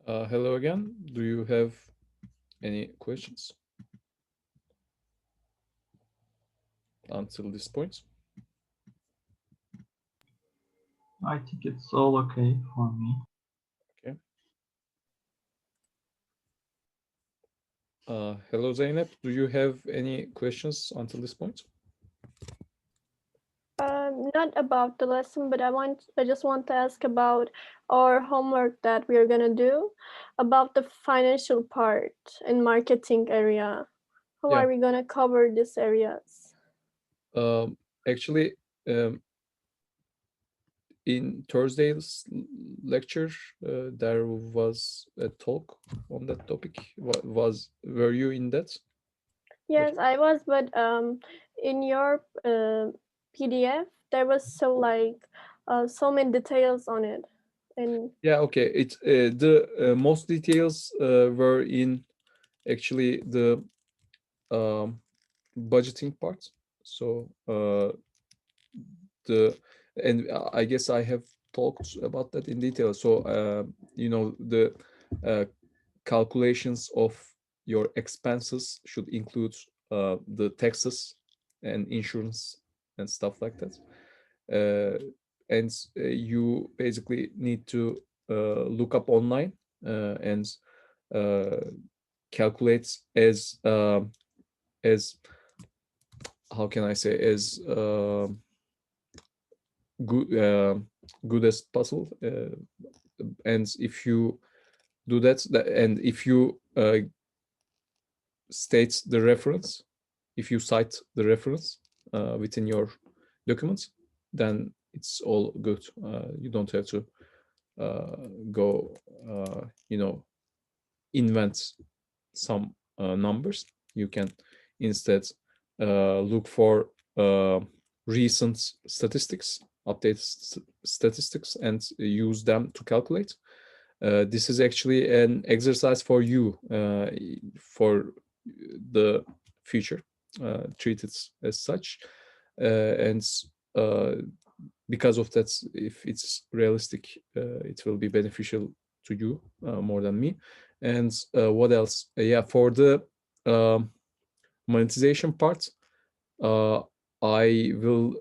Hello again. Do you have any questions until this point? I think it's all okay for me. Okay. Hello, Zeynep. Do you have any questions until this point? Not about the lesson, but I just want to ask about our homework that we are gonna do about the financial part and marketing area. How Yeah. are we gonna cover these areas? Actually, in Thursday's lecture, there was a talk on that topic. Were you in that? Yes, I was, but in your PDF there was so many details on it, and Yeah. Okay. The most details were in actually the um, budgeting part. So the and I guess I have talked about that in detail. So the uh, calculations of your expenses should include the taxes and insurance and stuff like that. And you basically need to look up online and uh, calculate as how can I say, as good good as possible. And if you do that, and if you state the reference, if you cite the reference within your documents, then it's all good. You don't have to go, invent some numbers. You can instead look for recent statistics, updated statistics, and use them to calculate. This is actually an exercise for you for the future. Treat it as such, and uh, because of that, if it's realistic, it will be beneficial to you more than me. And what else? Yeah, for the um, monetization part, uh, I will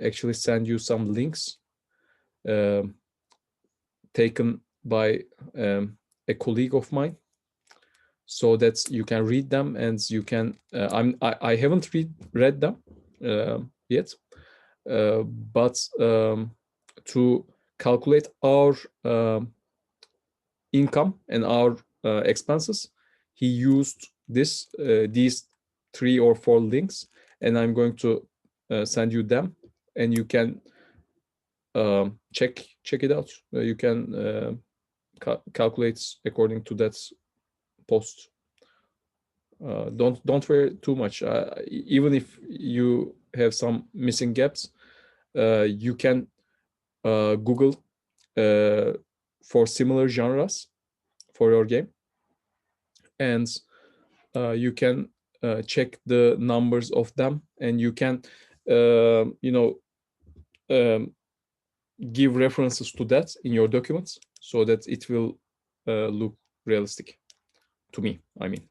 actually send you some links um taken by a colleague of mine, so that you can read them, and you can. I haven't read them yet, but to calculate our income and our expenses, he used these 3 or 4 links, and I'm going to send you them, and you can check it out. You can calculate according to that post. Don't worry too much. Even if you have some missing gaps, you can Google for similar genres for your game, and you can check the numbers of them, and you can um, give references to that in your documents, so that it will look realistic to me. I mean,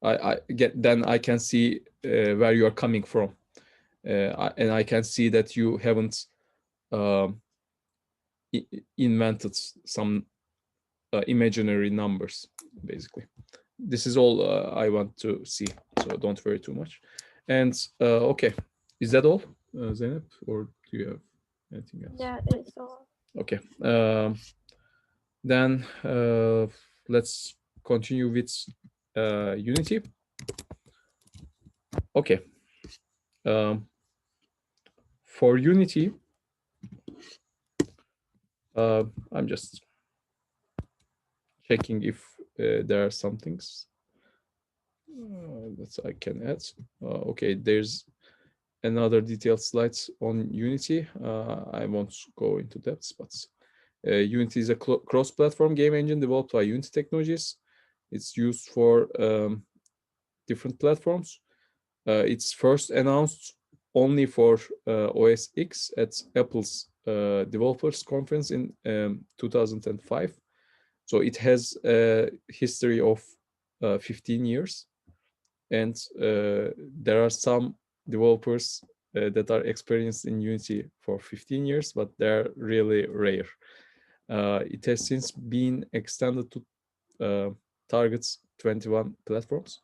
I get, then I can see where you are coming from, and I can see that you haven't um, invented some imaginary numbers. Basically, this is all I want to see. So don't worry too much. And okay, is that all, Zeynep, or do you have anything else? yeah, it's all. Okay. Then let's continue with Unity. Okay. Um, for Unity, I'm just checking if there are some things. that I can add. Okay, there's another detailed slides on Unity. I won't go into depths, but Unity is a cross-platform game engine developed by Unity Technologies. It's used for different platforms. It's first announced only for OS X at Apple's developers conference in 2005. So it has a history of 15 years, and there are some developers that are experienced in Unity for 15 years, but they're really rare. It has since been extended to targets 21 platforms.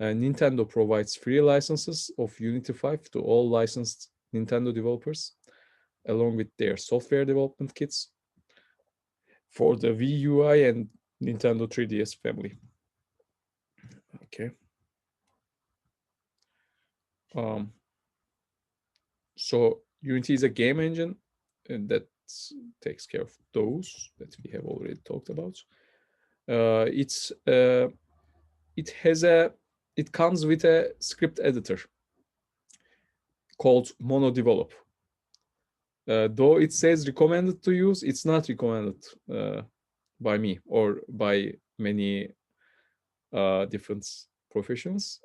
Nintendo provides free licenses of Unity 5 to all licensed Nintendo developers, along with their software development kits for the Wii UI and Nintendo 3DS family. Okay. So Unity is a game engine that takes care of those that we have already talked about. It comes with a script editor called MonoDevelop. Though it says recommended to use, it's not recommended by me or by many different professions.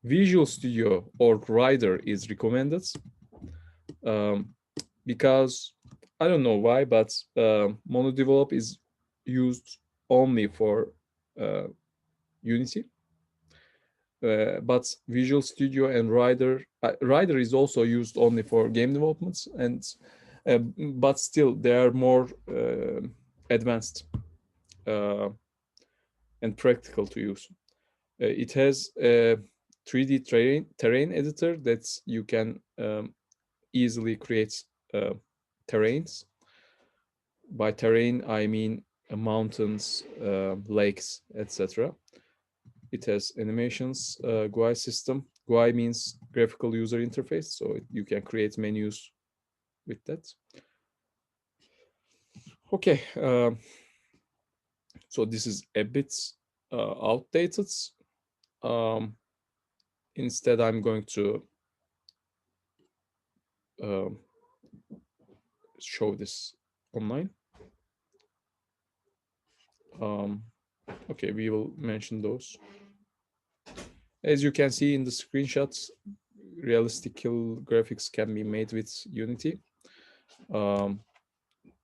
Visual Studio or Rider is recommended because I don't know why, but MonoDevelop is used only for Unity. But Visual Studio and Rider is also used only for game developments, and but still they are more advanced and practical to use. It has a 3D terrain editor that you can easily create terrains. By terrain, I mean mountains, lakes, etc. It has animations, GUI system. GUI means graphical user interface, so you can create menus with that. Okay, so this is a bit outdated. Instead, I'm going to show this online. Okay, we will mention those. As you can see in the screenshots, realistic graphics can be made with Unity.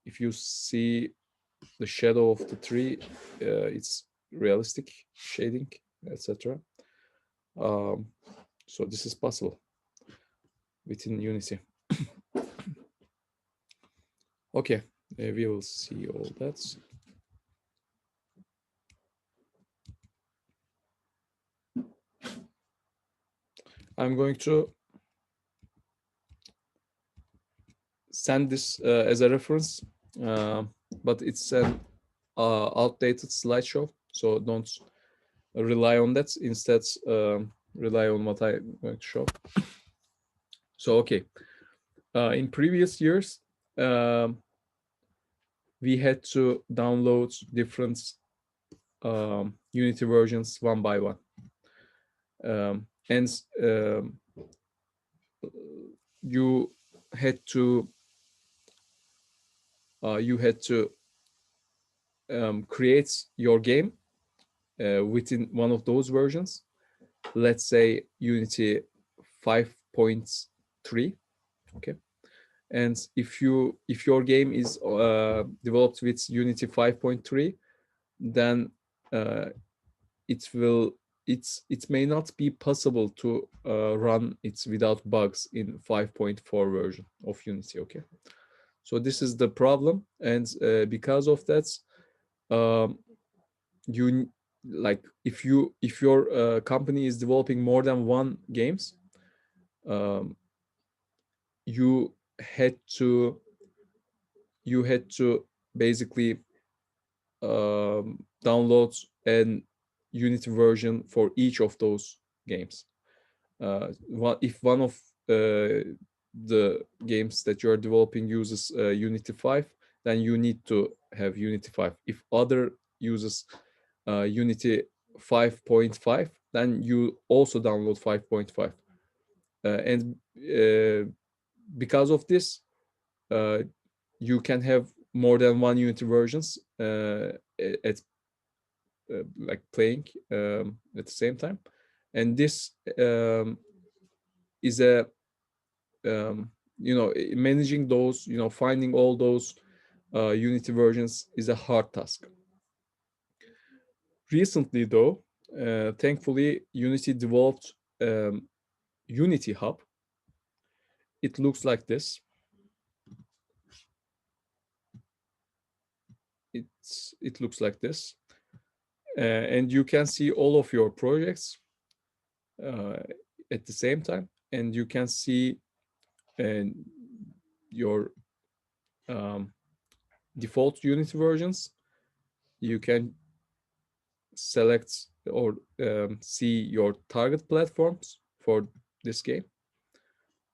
If you see the shadow of the tree, it's realistic shading, etc. So this is possible within Unity. Okay, we will see all that. I'm going to send this as a reference, but it's an outdated slideshow, so don't rely on that. Instead, rely on what I'm going to show. So, okay, in previous years, we had to download different Unity versions one by one. And you had to create your game within one of those versions. Let's say Unity 5.3. Okay, and if your game is developed with Unity 5.3, then it may not be possible to run it without bugs in 5.4 version of Unity. Okay, so this is the problem, and because of that, you like if your company is developing more than one games, you had to basically download an Unity version for each of those games. If one of the games that you're developing uses Unity 5, then you need to have Unity 5. If other uses Unity 5.5, then you also download 5.5. And because of this, you can have more than one Unity versions at like playing at the same time. And this is a managing those, finding all those Unity versions is a hard task. Recently, though, thankfully, Unity developed Unity Hub. It looks like this. It looks like this, and you can see all of your projects at the same time, and you can see your default Unity versions. You can select or see your target platforms for this game,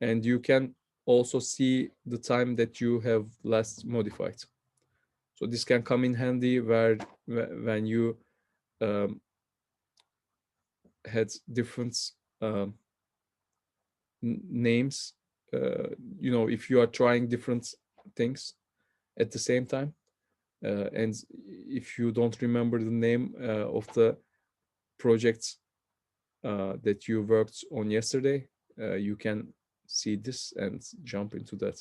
and you can also see the time that you have last modified. So this can come in handy when you had different names. If you are trying different things at the same time, and if you don't remember the name of the projects that you worked on yesterday, you can see this and jump into that.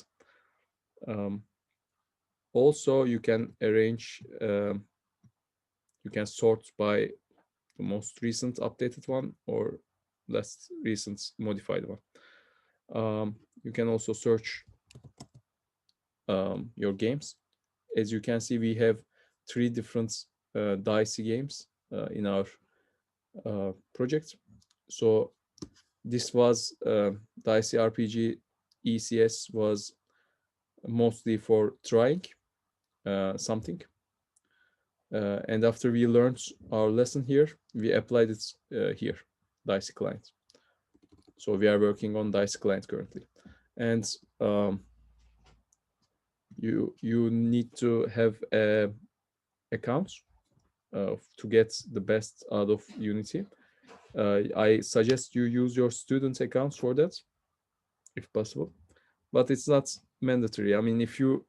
Also, you can arrange, you can sort by the most recent updated one or less recent modified one. You can also search your games. As you can see, we have 3 different dicey games in our project. So this was dicey RPG. ECS was mostly for trying something. And after we learned our lesson here, we applied it here, dicey client. So we are working on dicey client currently. And you need to have accounts to get the best out of Unity. I suggest you use your student accounts for that, if possible, but it's not mandatory. I mean, if you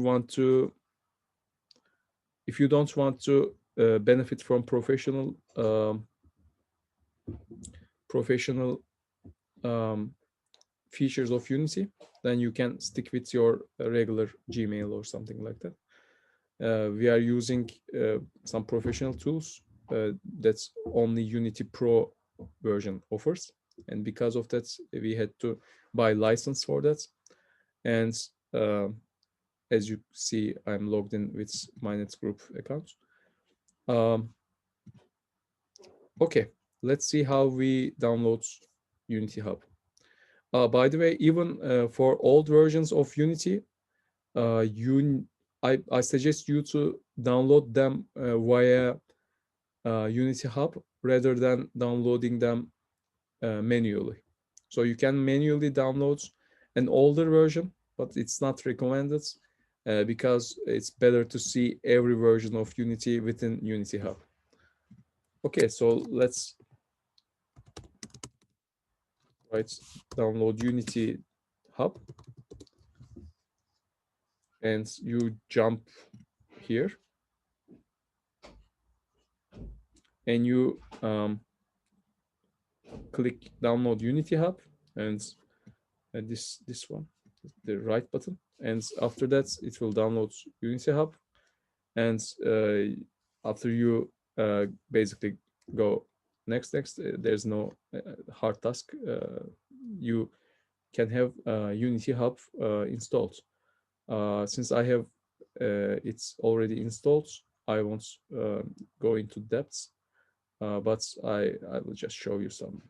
want to, if you don't want to benefit from professional features of Unity, then you can stick with your regular Gmail or something like that. We are using some professional tools that's only Unity Pro version offers, and because of that, we had to buy license for that. And as you see, I'm logged in with my Group account. Okay, let's see how we download Unity Hub. By the way, even for old versions of Unity, I suggest you to download them via Unity Hub rather than downloading them manually. So you can manually download an older version, but it's not recommended because it's better to see every version of Unity within Unity Hub. Okay, so let's download Unity Hub, and you jump here, and you click download Unity Hub, and this one, the right button, and after that it will download Unity Hub. And after you basically go next, there's no hard task. You can have Unity Hub installed. Since I have it's already installed, I won't go into depths, but I will just show you some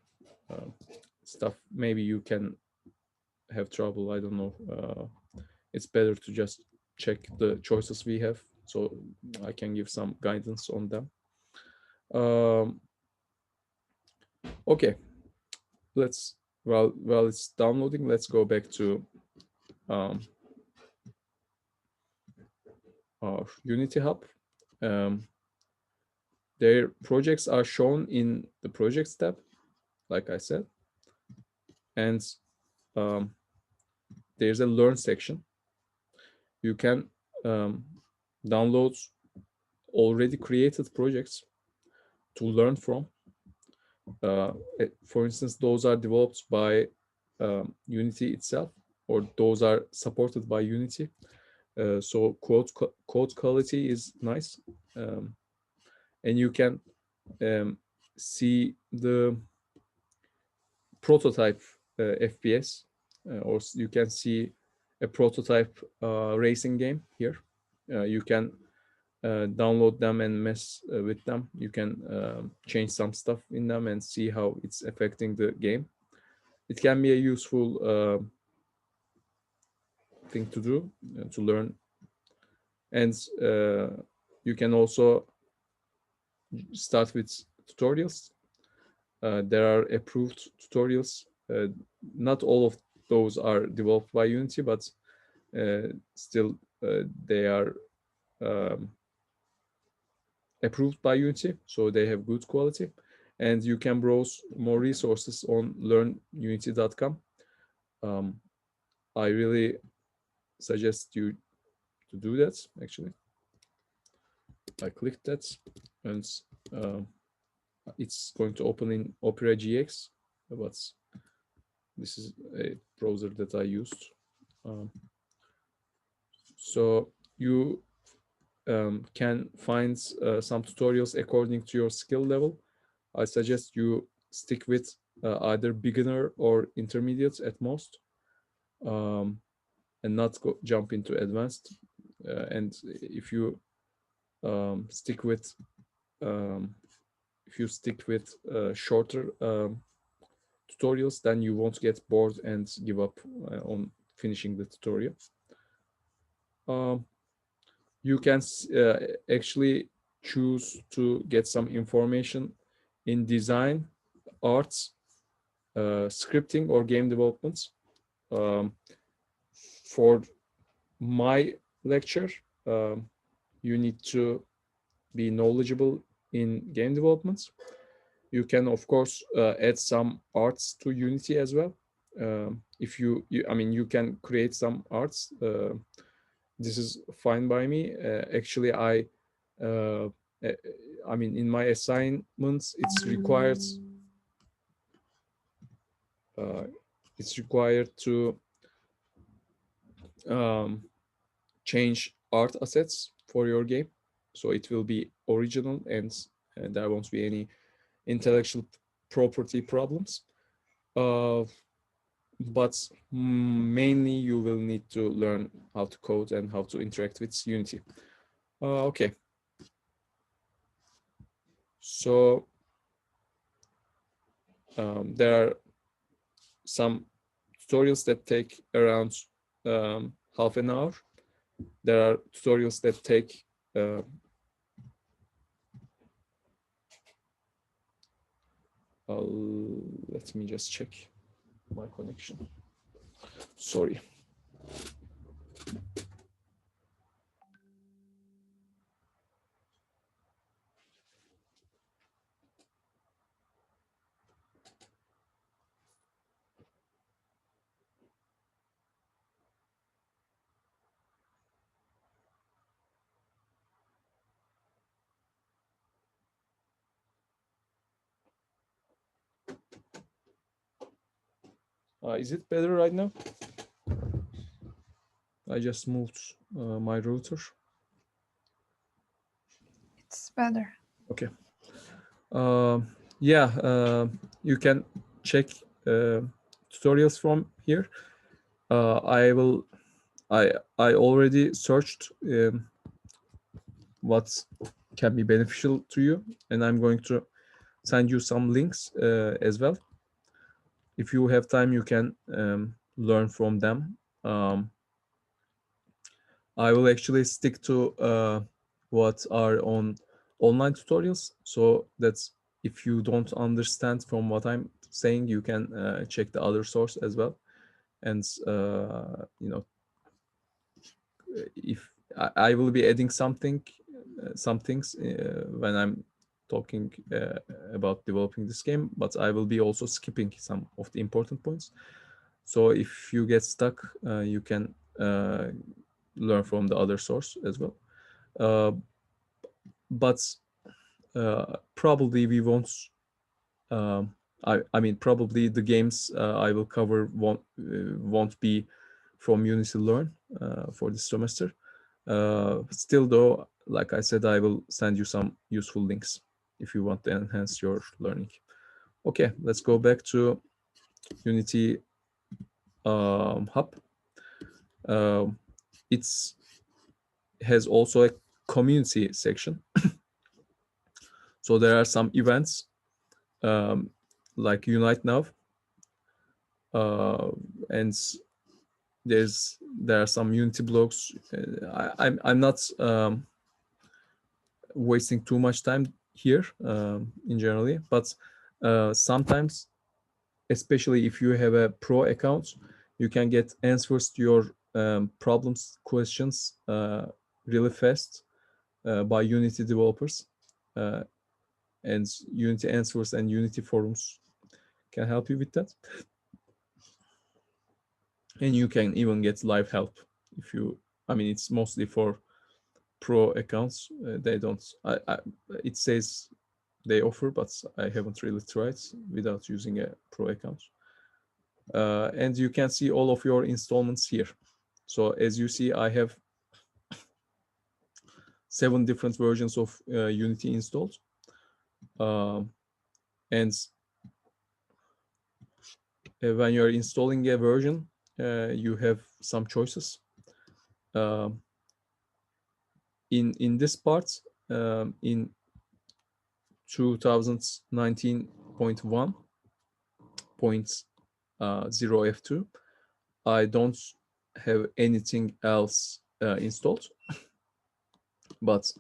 stuff. Maybe you can have trouble, I don't know. It's better to just check the choices we have, so I can give some guidance on them. Okay, let's, while it's downloading, let's go back to our Unity Hub. their projects are shown in the projects tab, like I said, and there's a learn section. You can download already created projects to learn from. For instance, those are developed by Unity itself, or those are supported by Unity. So code quality is nice, and you can see the prototype FPS, or you can see a prototype racing game here. You can download them and mess with them. You can change some stuff in them and see how it's affecting the game. It can be a useful thing to do, to learn. And you can also start with tutorials. There are approved tutorials. Not all of those are developed by Unity, but still they are approved by Unity, so they have good quality. And you can browse more resources on learnunity.com. I really suggest you to do that, actually. I clicked that, and it's going to open in Opera GX, but this is a browser that I used. So you can find some tutorials according to your skill level. I suggest you stick with either beginner or intermediate at most, and not jump into advanced. And if you stick with shorter tutorials, then you won't get bored and give up on finishing the tutorial. You can actually choose to get some information in design, arts, scripting, or game development. For my lecture, you need to be knowledgeable in game development. You can, of course, add some arts to Unity as well. If I mean, you can create some arts. This is fine by me. Actually, I mean, in my assignments, it's required. It's required to change art assets for your game, so it will be original, and there won't be any intellectual property problems. But mainly you will need to learn how to code and how to interact with Unity. Okay. So there are some tutorials that take around half an hour. There are tutorials that take let me just check my connection. Sorry. Is it better right now? I just moved my router. It's better. Okay. Yeah, you can check tutorials from here. I already searched what can be beneficial to you, and I'm going to send you some links as well. If you have time, you can learn from them. I will actually stick to what are on online tutorials, so that's if you don't understand from what I'm saying, you can check the other source as well. And you know, if I will be adding something some things when I'm talking about developing this game, but I will be also skipping some of the important points. So if you get stuck, you can learn from the other source as well. But probably we won't. I mean, probably the games I will cover won't be from Unity Learn for this semester. Still, though, like I said, I will send you some useful links if you want to enhance your learning. Okay, let's go back to Unity Hub. It's has also a community section. So there are some events like Unite Now, and there are some Unity blogs. I'm not wasting too much time here in generally, but sometimes, especially if you have a pro account, you can get answers to your problems, questions really fast by Unity developers. And Unity answers and Unity forums can help you with that. And you can even get live help if you, I mean, it's mostly for pro accounts. They don't, it says they offer, but I haven't really tried without using a pro account. And you can see all of your installments here. So as you see, I have 7 different versions of Unity installed. And when you're installing a version, you have some choices. In this part, in 2019.1.0 F2, I don't have anything else installed. But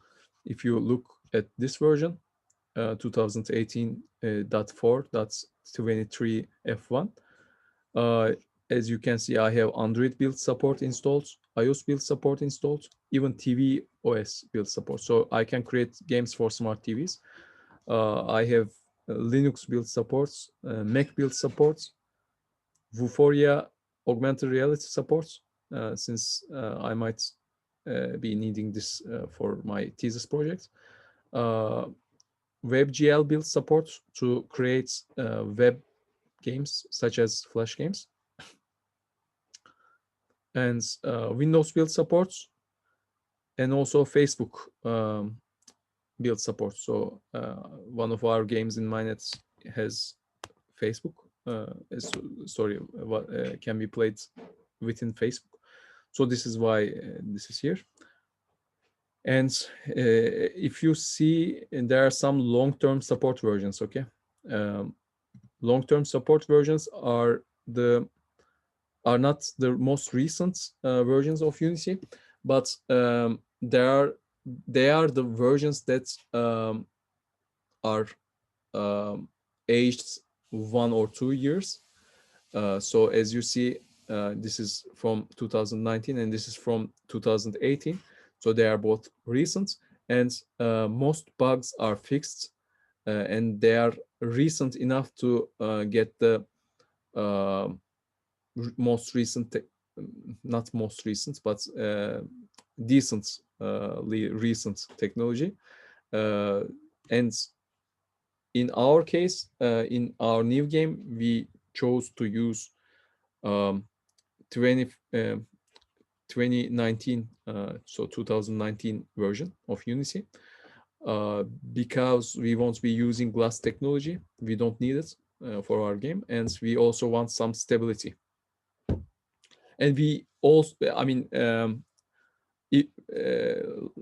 if you look at this version, 2018.4.23 F1, as you can see, I have Android build support installed, iOS build support installed, even TV OS build support. So I can create games for smart TVs. I have Linux build supports, Mac build supports, Vuforia augmented reality supports, since I might be needing this for my thesis project. WebGL build support to create web games such as Flash games. And Windows build supports, and also Facebook build support. So one of our games in Mainnet has Facebook. Sorry, what can be played within Facebook. So this is why this is here. And if you see, there are some long-term support versions. Okay, long-term support versions are not the most recent versions of Unity, but they are the versions that are aged 1 or 2 years. So as you see, this is from 2019 and this is from 2018. So they are both recent, and most bugs are fixed, and they are recent enough to get the most recent, not most recent, but decently recent technology. And in our case, in our new game, we chose to use 2019, so 2019 version of Unity, because we won't be using glass technology. We don't need it for our game, and we also want some stability. And we also, I mean,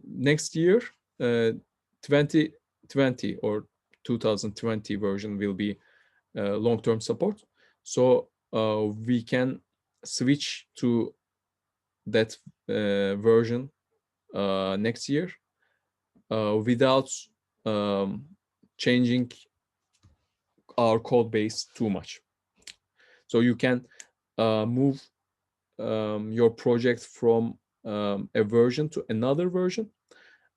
next year, 2020 or 2020 version will be long-term support. So we can switch to that version next year without changing our code base too much. So you can move your project from a version to another version.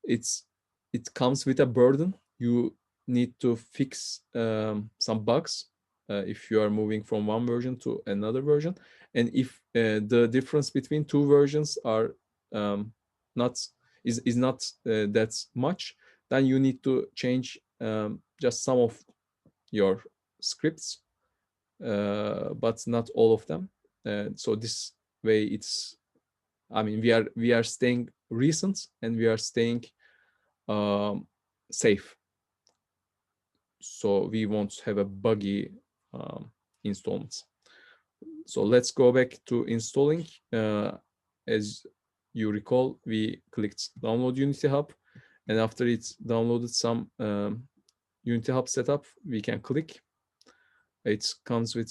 It's it comes with a burden. You need to fix some bugs if you are moving from one version to another version, and if the difference between two versions are not is not that much, then you need to change just some of your scripts, but not all of them. So this way, it's, I mean, we are staying recent and we are staying safe. So we won't have a buggy installments. So let's go back to installing. As you recall, we clicked download Unity Hub, and after it's downloaded some Unity Hub setup, we can click. It comes with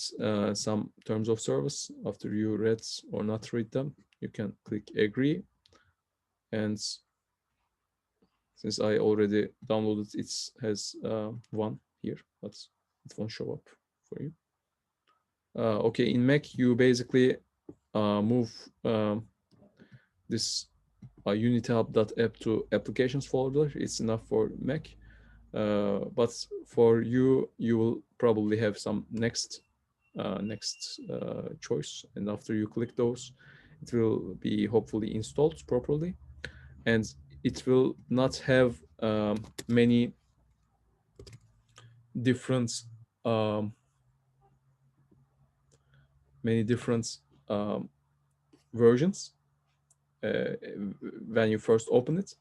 some terms of service. After you read or not read them, you can click agree. And since I already downloaded, it has one here, but it won't show up for you. Okay, in Mac, you basically move this unityhub.app to applications folder. It's enough for Mac. But for you, you will probably have some next choice, and after you click those, it will be hopefully installed properly, and it will not have many different um, um, versions when you first open it.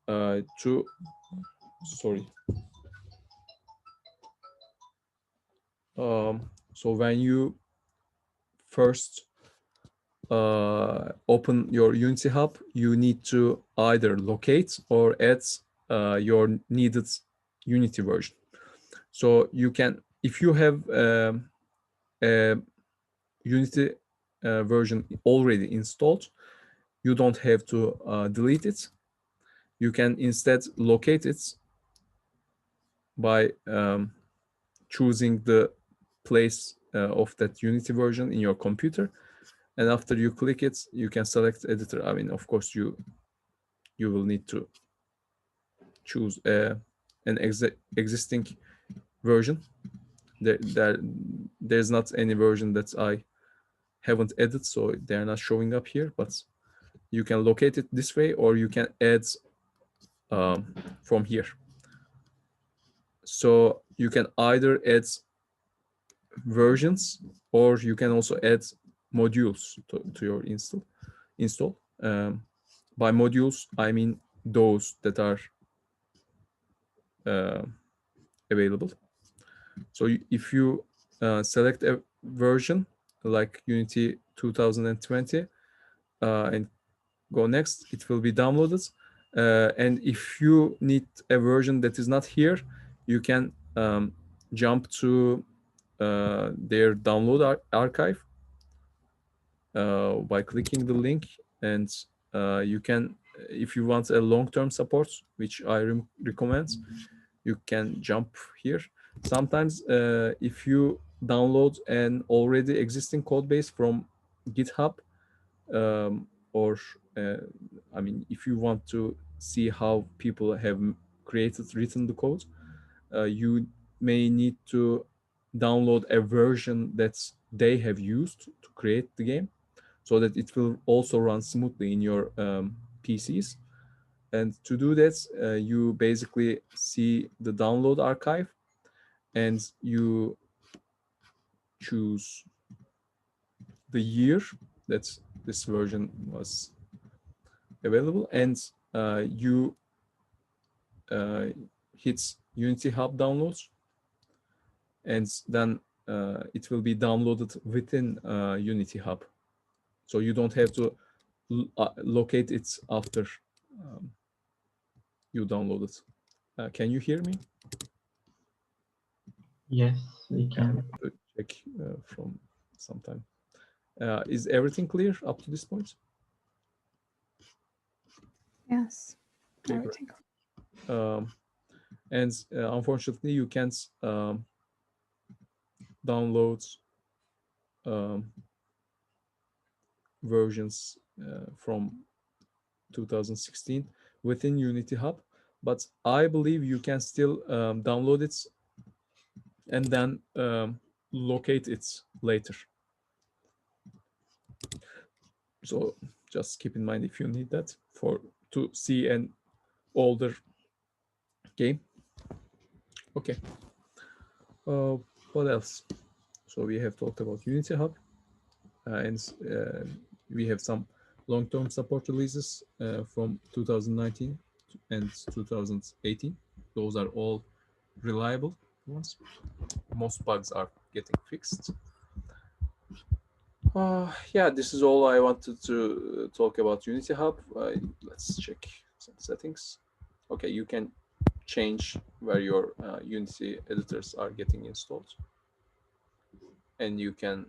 To sorry. So when you first open your Unity Hub, you need to either locate or add your needed Unity version. So you can, if you have a Unity version already installed, you don't have to delete it. You can instead locate it by choosing the place of that Unity version in your computer. And after you click it, you can select editor. I mean, of course, you will need to choose an existing version. There's not any version that I haven't added, so they're not showing up here. But you can locate it this way, or you can add from here. So you can either add versions, or you can also add modules to your install. By modules, I mean those that are available. So if you select a version like Unity 2020 and go next, it will be downloaded. And if you need a version that is not here, you can jump to their download archive by clicking the link, and you can, if you want a long-term support, which I recommend, you can jump here. Sometimes if you download an already existing code base from GitHub, or I mean, if you want to see how people have written the code, you may need to download a version that they have used to create the game, so that it will also run smoothly in your PCs. And to do that, you basically see the download archive, and you choose the year that this version was available, and you hit Unity Hub downloads, and then it will be downloaded within Unity Hub. So you don't have to locate it after you download it. Can you hear me? Yes, we can. To check from some time. Is everything clear up to this point? Yes, Okay, everything. and unfortunately, you can't download versions from 2016 within Unity Hub, but I believe you can still download it and then locate it later. So just keep in mind if you need that to see an older game. Okay. What else? So we have talked about Unity Hub, and we have some long-term support releases from 2019 and 2018. Those are all reliable ones. Most bugs are getting fixed. Yeah, this is all I wanted to talk about Unity Hub. Let's check some settings. Okay, you can change where your Unity editors are getting installed, and you can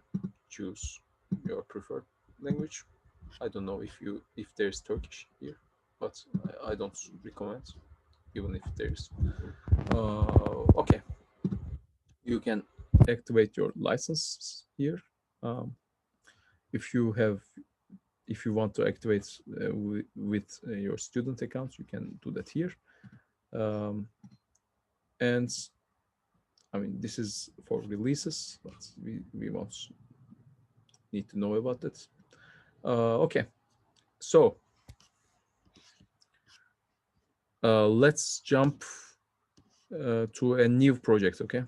choose your preferred language. I don't know if there's Turkish here, but I don't recommend, even if there's. Okay, you can activate your license here. If you want to activate with your student account, you can do that here. And I mean, this is for releases, but we won't need to know about that. Okay, so let's jump to a new project. Okay,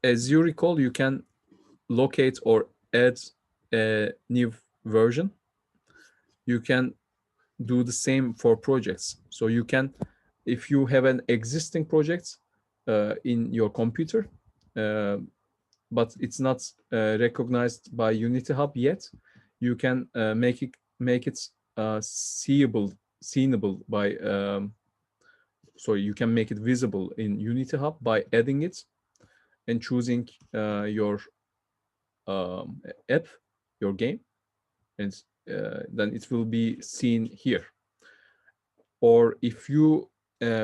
as you recall, you can locate or add a new version. You can do the same for projects. So you can, if you have an existing project in your computer, but it's not recognized by Unity Hub yet, you can make it seeable by sorry, you can make it visible in Unity Hub by adding it and choosing your app, your game, and then it will be seen here. Or if you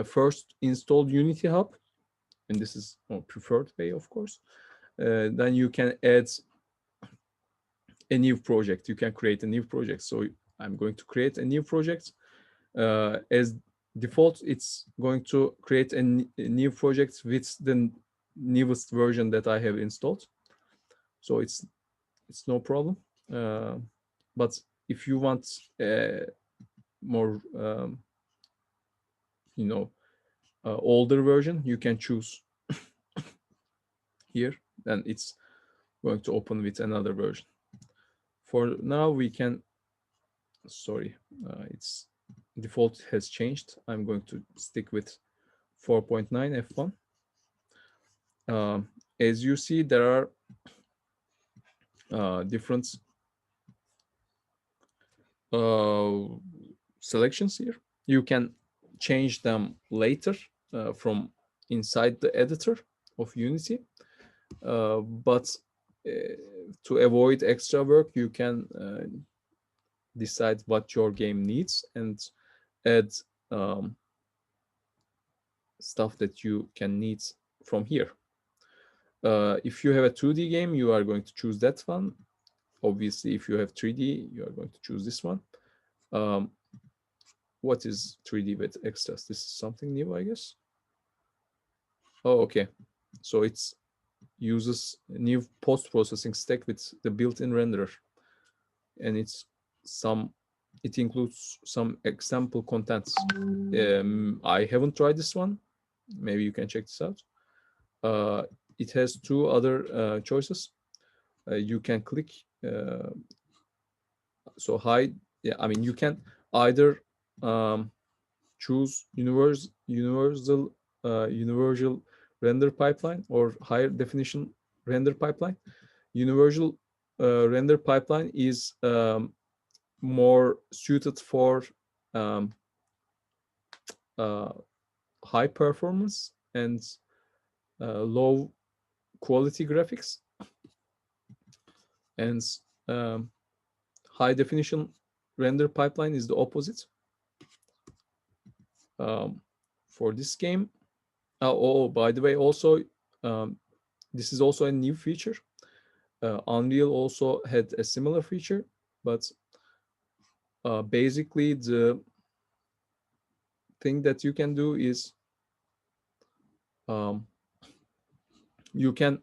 first installed Unity Hub, and this is a preferred way, of course, then you can add a new project. You can create a new project. So I'm going to create a new project. As default, it's going to create a new project with the newest version that I have installed. So it's no problem. But if you want more, older version, you can choose here. Then it's going to open with another version. For now, we can. Sorry, its default has changed. I'm going to stick with 4.9 F1. As you see, there are different selections here. You can change them later from inside the editor of Unity. But to avoid extra work, you can decide what your game needs and add stuff that you can need from here. If you have a 2D game, you are going to choose that one. Obviously, if you have 3D, you are going to choose this one. What is 3D with extras? This is something new, I guess. Oh, okay. So it uses a new post-processing stack with the built-in renderer, and it includes some example contents. I haven't tried this one. Maybe you can check this out. It has two other choices. You can click. So hide. Yeah, I mean, you can either choose universal render pipeline or higher definition render pipeline. Universal render pipeline is more suited for high performance and low quality graphics, and high definition render pipeline is the opposite. For this game, by the way, also this is also a new feature. Unreal also had a similar feature, but basically the thing that you can do is you can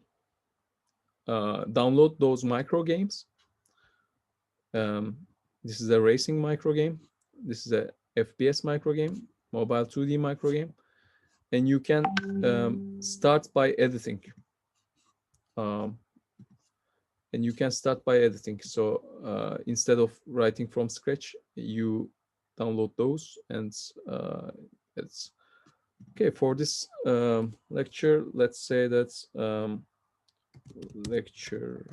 download those micro games. This is a racing micro game. This is a FPS micro game, mobile 2D micro game, and you can start by editing. And you can start by editing. So instead of writing from scratch, you download those, and it's okay. For this lecture, let's say that lecture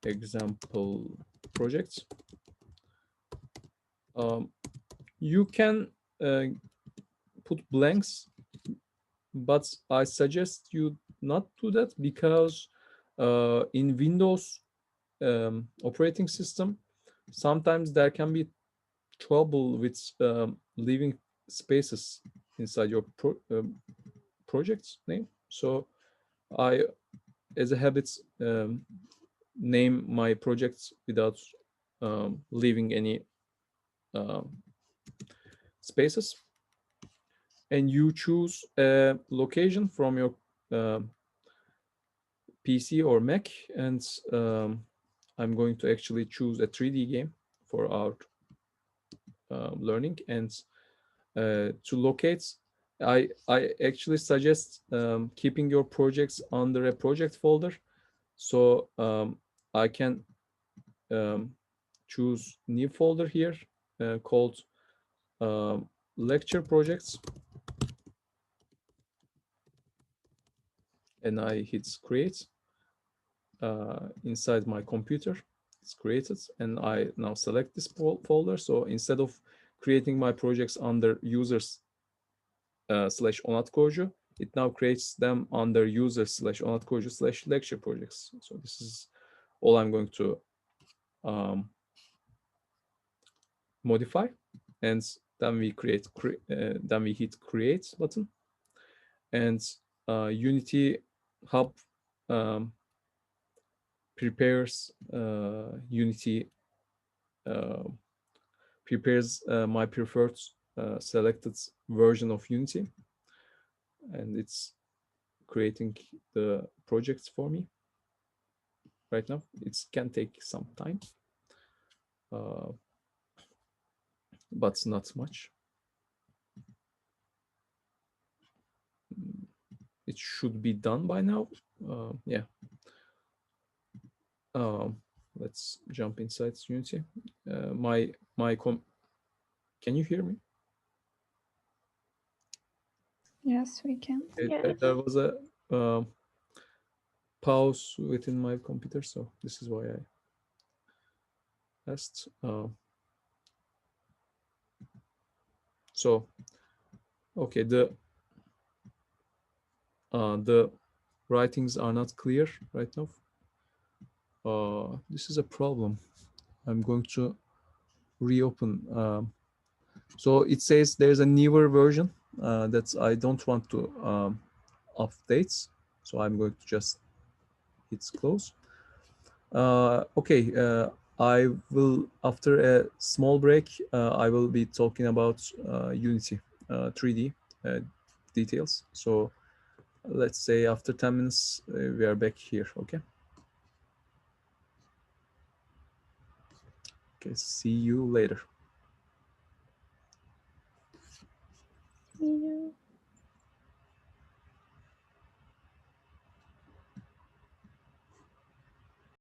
example projects. You can put blanks, but I suggest you not do that, because in Windows operating system, sometimes there can be trouble with leaving spaces inside your project's name. So I, as a habit, name my projects without leaving any spaces. And you choose a location from your PC or Mac, and I'm going to actually choose a 3D game for our learning. And to locate, I actually suggest keeping your projects under a project folder, so I can choose new folder here called lecture projects, and I hit create. Inside my computer, it's created, and I now select this folder. So instead of creating my projects under users slash onatkoju, it now creates them under users slash onatkoju slash lecture projects. So this is all I'm going to modify, and then we create then we hit create button, and Unity Hub prepares Unity prepares my preferred selected version of Unity, and it's creating the projects for me right now. It can take some time, but not much. It should be done by now. Yeah. Let's jump inside Unity. Can you hear me? Yes, we can. Yes. There was a pause within my computer, so this is why I asked. So, okay, the writings are not clear right now. This is a problem. I'm going to reopen. So it says there's a newer version that I don't want to update. So I'm going to just hit close. Okay, I will, after a small break, I will be talking about Unity 3D details. So let's say after 10 minutes, we are back here, okay? Okay, see you later.